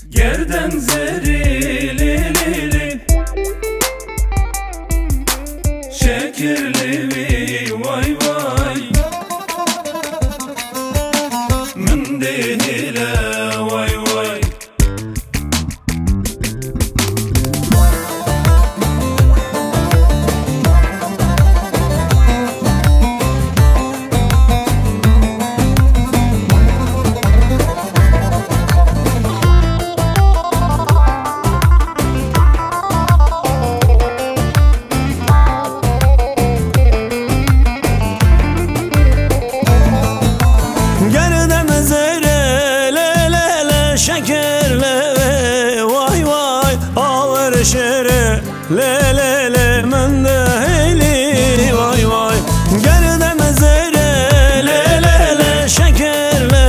Gerden zerili şekerli vay vay min dehile vay vay. Şekerle vay vay ağır şere le le le men de heyli vay vay gerdem zere le le le şekerle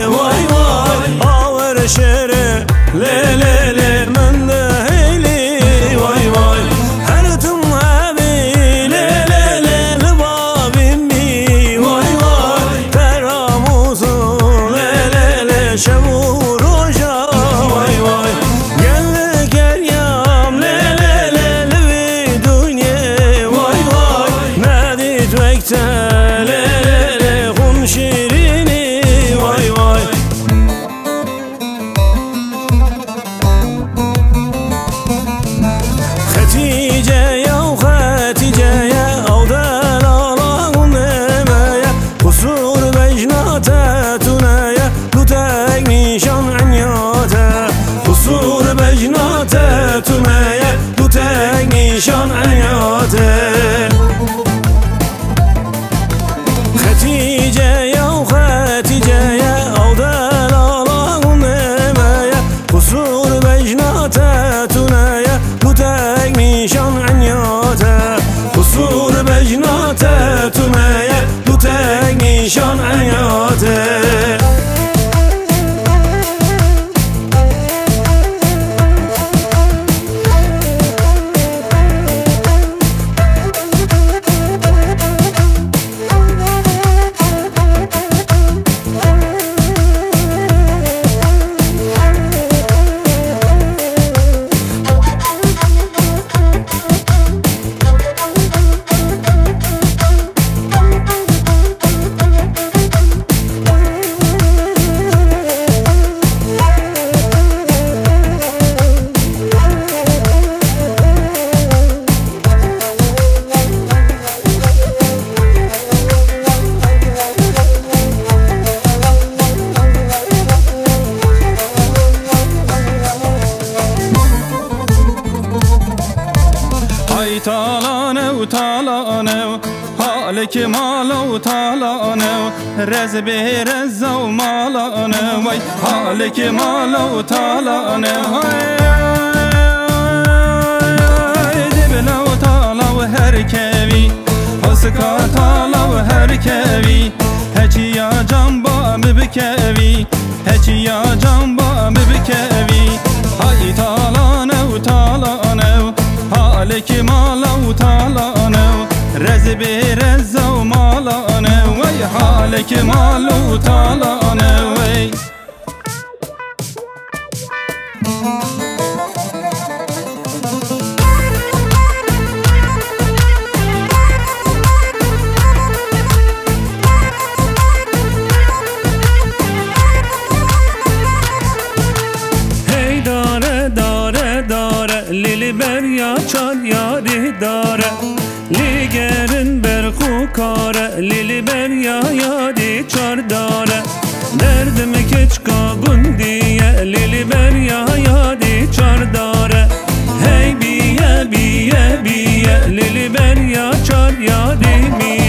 vay vay ağır şere le le le men de heyli vay vay her tüm abi le le le libabim mi vay vay teramuzu le le le şevu نشان عياته ختيجة يا وختيجة يا أو دلالهم مايا قصور بجناته تنايا لتاك نشان عياته قصور بجناته تنايا لتاك نشان عياته طالانه طالانه حالك مالو طالانه رز به رز و مالانه وای حالك مالو طالانه دبلو طالو هر کوی حسکا طالو هر کوی هچی یا جنبا ببکوی هچی یا جنبا ببکوی های طالانه طالانه حالك مالو طالانه رز به رز و مالانه وی حالك مالو طالانه وی hey dare dare dare lili ber ya çar yari dare ligerin berku kare lili ber ya yari çar dare derdimi keç kabun diye lili ber ya yari çar dare hey biye biye biye lili ber ya çar yari mi